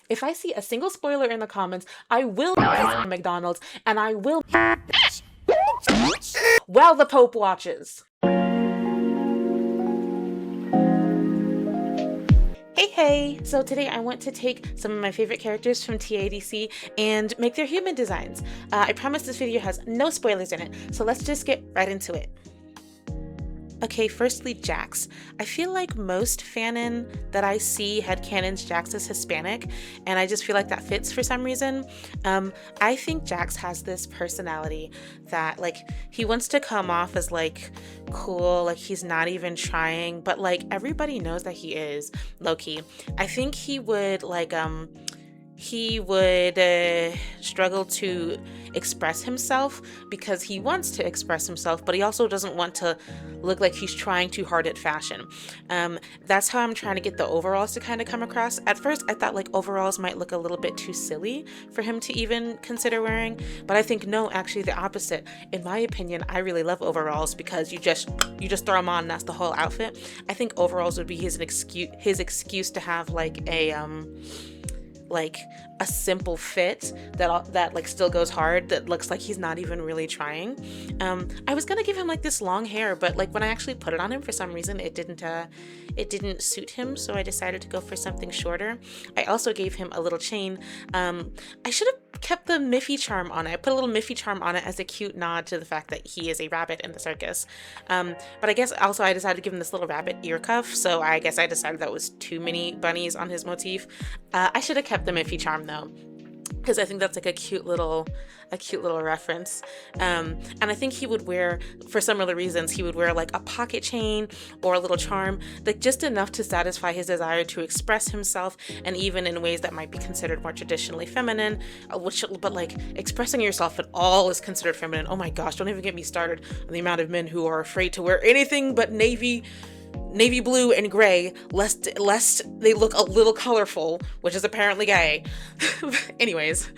If I see a single spoiler in the comments, I will McDonald's and I will while the Pope watches. Hey! So today I want to take some of my favorite characters from TADC and make their human designs. I promise this video has no spoilers in it, so let's just get right into it. Okay, firstly, Jax. I feel like most fanon that I see headcanons Jax is Hispanic, and I just feel like that fits for some reason. I think Jax has this personality that, like, he wants to come off as, like, cool, like he's not even trying, but, like, everybody knows that he is, low-key. I think he would, like, struggle to express himself because he wants to express himself, but he also doesn't want to look like he's trying too hard at fashion. That's how I'm trying to get the overalls to kind of come across. At first, I thought like overalls might look a little bit too silly for him to even consider wearing, but I think no, actually the opposite. In my opinion, I really love overalls because you just throw them on and that's the whole outfit. I think overalls would be his excuse to have like a simple fit that like still goes hard, that looks like he's not even really trying. I was gonna give him like this long hair, but like when I actually put it on him, for some reason it didn't suit him, so I decided to go for something shorter. I also gave him a little chain. I should have kept the Miffy charm on it. I put a little Miffy charm on it as a cute nod to the fact that he is a rabbit in the circus. But I guess also I decided to give him this little rabbit ear cuff, so I guess I decided that was too many bunnies on his motif. I should have kept the Miffy charm though, because I think that's like a cute little reference. And I think he would wear, for some other reasons, he would wear like a pocket chain or a little charm, like just enough to satisfy his desire to express himself, and even in ways that might be considered more traditionally feminine, but like expressing yourself at all is considered feminine. Oh my gosh, don't even get me started on the amount of men who are afraid to wear anything but navy blue and gray lest they look a little colorful, which is apparently gay. Anyways,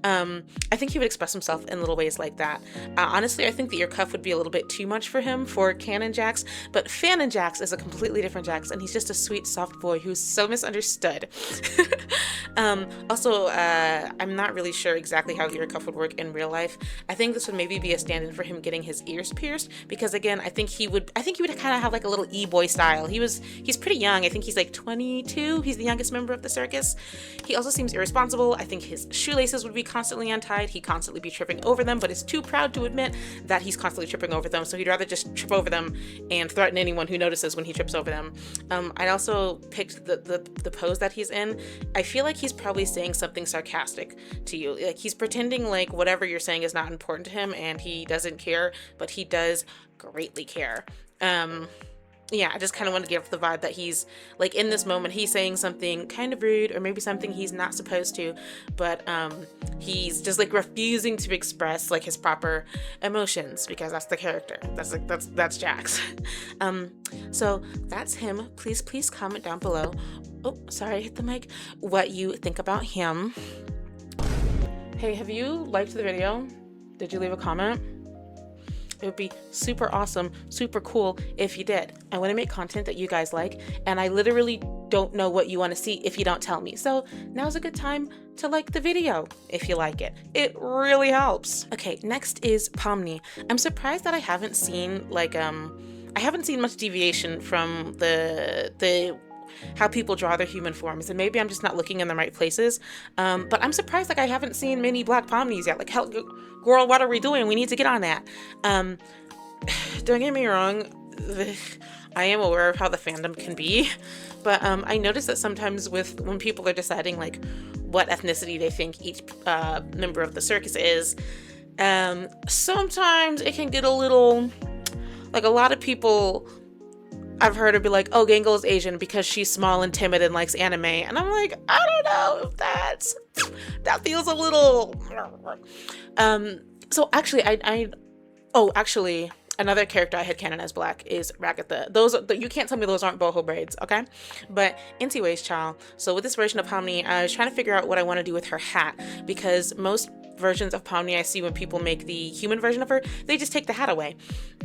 I think he would express himself in little ways like that. Honestly, I think the ear cuff would be a little bit too much for him for canon Jax, but fanon Jax is a completely different Jax, and he's just a sweet, soft boy who's so misunderstood. Also, I'm not really sure exactly how the ear cuff would work in real life. I think this would maybe be a stand-in for him getting his ears pierced, because again, I think he would kind of have like a little e-boy style. He's pretty young. I think he's like 22. He's the youngest member of the circus. He also seems irresponsible. I think his shoelaces would be constantly untied. He'd constantly be tripping over them, but is too proud to admit that he's constantly tripping over them, so he'd rather just trip over them and threaten anyone who notices when he trips over them. I also picked the pose that he's in. I feel like he's probably saying something sarcastic to you. Like he's pretending like whatever you're saying is not important to him and he doesn't care, but he does greatly care. Yeah, I just kind of want to give the vibe that he's, like, in this moment, he's saying something kind of rude, or maybe something he's not supposed to, but he's just, like, refusing to express, like, his proper emotions, because that's the character. That's Jax. So that's him. Please comment down below. Oh, sorry, I hit the mic. What you think about him. Hey, have you liked the video? Did you leave a comment? It would be super awesome, super cool if you did. I want to make content that you guys like, and I literally don't know what you want to see if you don't tell me. So now's a good time to like the video if you like it. It really helps. Okay, next is Pomni. I'm surprised that I haven't seen like I haven't seen much deviation from the how people draw their human forms, and maybe I'm just not looking in the right places, but I'm surprised like I haven't seen many black Pomnis yet. Like, hell, girl, what are we doing? We need to get on that. Don't get me wrong, I am aware of how the fandom can be, but I noticed that sometimes when people are deciding like what ethnicity they think each member of the circus is, sometimes it can get a little, like, a lot of people I've heard her be like, oh, Gangle is Asian because she's small and timid and likes anime. And I'm like, I don't know if that feels a little. So actually, actually, another character I had canon as black is Ragatha. You can't tell me those aren't boho braids, okay? But anyways, child. So with this version of Pomni, I was trying to figure out what I want to do with her hat, because most versions of Pomni I see when people make the human version of her, they just take the hat away.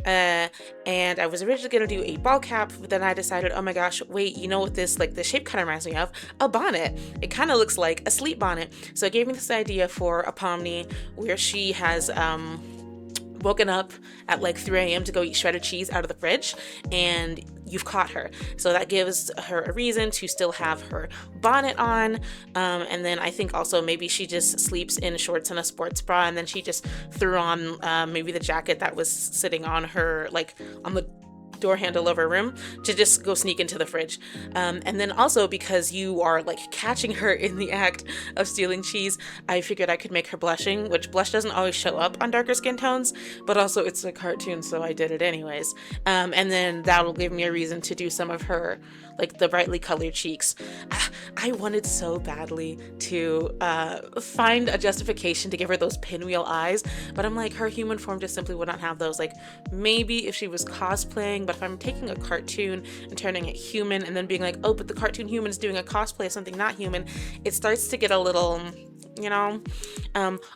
And I was originally going to do a ball cap, but then I decided, oh my gosh, wait, you know what this, like, the shape kind of reminds me of? A bonnet. It kind of looks like a sleep bonnet. So it gave me this idea for a Pomni where she has woken up at like 3 a.m. to go eat shredded cheese out of the fridge, and you've caught her. So that gives her a reason to still have her bonnet on. And then I think also maybe she just sleeps in shorts and a sports bra, and then she just threw on maybe the jacket that was sitting on her, like on the door handle of her room, to just go sneak into the fridge. And then also, because you are like catching her in the act of stealing cheese, I figured I could make her blushing, which blush doesn't always show up on darker skin tones, but also it's a cartoon, so I did it anyways. And then that'll give me a reason to do some of her, like the brightly colored cheeks. I wanted so badly to find a justification to give her those pinwheel eyes, but I'm like, her human form just simply would not have those. Like, maybe if she was cosplaying, but if I'm taking a cartoon and turning it human and then being like, oh, but the cartoon human is doing a cosplay of something not human, it starts to get a little, you know.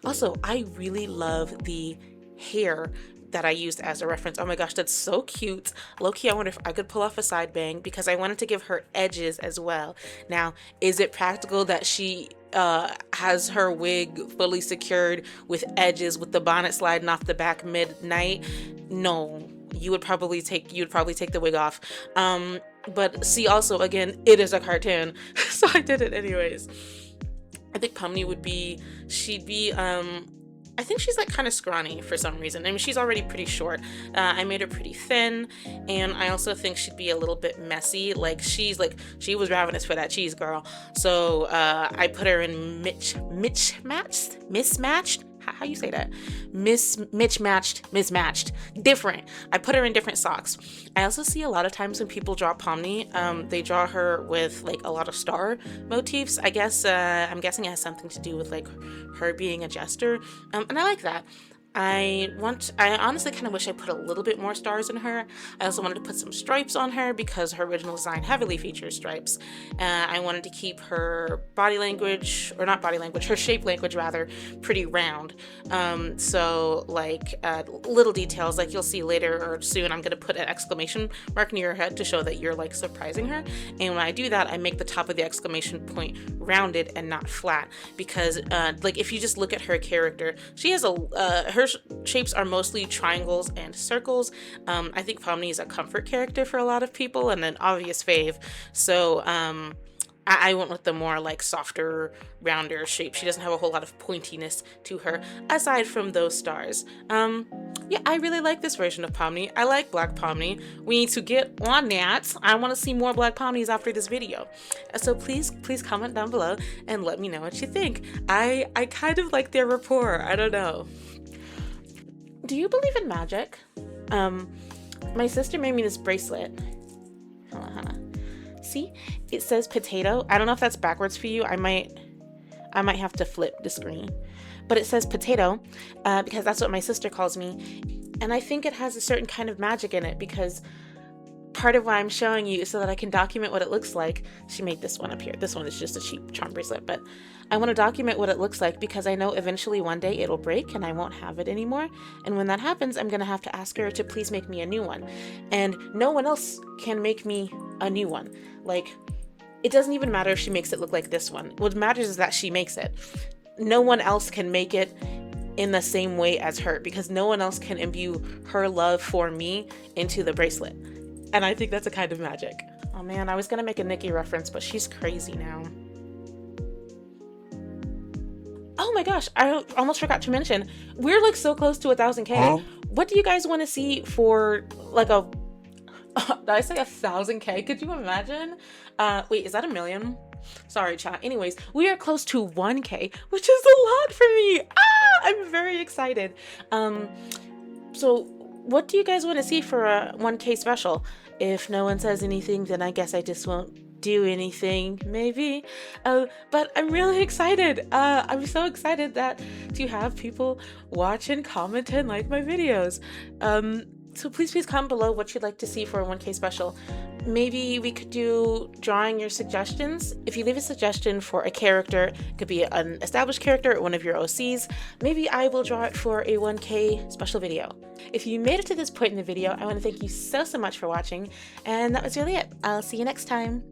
Also, I really love the hair that I used as a reference. Oh my gosh, that's so cute. Low-key, I wonder if I could pull off a side bang, because I wanted to give her edges as well. Now, is it practical that she has her wig fully secured with edges, with the bonnet sliding off the back midnight? No. You would probably take the wig off. But see, also, again, it is a cartoon, so I did it anyways. I think Pomni I think she's like kind of scrawny for some reason. I mean, she's already pretty short. I made her pretty thin, and I also think she'd be a little bit messy. Like, she was ravenous for that cheese, girl. So I put her in mismatched. How you say that? Mismatched. Different. I put her in different socks. I also see a lot of times when people draw Pomni, they draw her with like a lot of star motifs. I guess I'm guessing it has something to do with like her being a jester, and I like that. I honestly kind of wish I put a little bit more stars in her. I also wanted to put some stripes on her because her original design heavily features stripes. I wanted to keep her her shape language rather, pretty round. So like little details, like you'll see later or soon, I'm going to put an exclamation mark near her head to show that you're like surprising her. And when I do that, I make the top of the exclamation point rounded and not flat, because like if you just look at her character, she has her shapes are mostly triangles and circles. I think Pomni is a comfort character for a lot of people and an obvious fave. So I went with the more like softer, rounder shape. She doesn't have a whole lot of pointiness to her aside from those stars. Yeah, I really like this version of Pomni. I like Black Pomni. We need to get on that. I want to see more Black Pomnis after this video. So please comment down below and let me know what you think. I kind of like their rapport. I don't know. Do you believe in magic? My sister made me this bracelet. Hold on. See, it says potato. I don't know if that's backwards for you. I might have to flip the screen, but it says potato because that's what my sister calls me, and I think it has a certain kind of magic in it, because part of why I'm showing you is so that I can document what it looks like. She made this one up here. This one is just a cheap charm bracelet, but I want to document what it looks like because I know eventually one day it'll break and I won't have it anymore. And when that happens, I'm going to have to ask her to please make me a new one. And no one else can make me a new one. Like, it doesn't even matter if she makes it look like this one. What matters is that she makes it. No one else can make it in the same way as her, because no one else can imbue her love for me into the bracelet. And I think that's a kind of magic. Oh man, I was gonna make a Nikki reference, but she's crazy now. Oh my gosh, I almost forgot to mention, we're like so close to 1,000K. Huh? What do you guys want to see for like did I say 1,000K? Could you imagine? Wait, is that 1 million? Sorry, chat. Anyways, we are close to 1K, which is a lot for me. I'm very excited. So what do you guys want to see for a 1K special? If no one says anything, then I guess I just won't do anything, maybe. But I'm really excited. I'm so excited to have people watch and comment and like my videos. So please comment below what you'd like to see for a 1K special. Maybe we could do drawing your suggestions. If you leave a suggestion for a character, it could be an established character or one of your OCs, maybe I will draw it for a 1K special video. If you made it to this point in the video, I want to thank you so much for watching, and that was really it. I'll see you next time.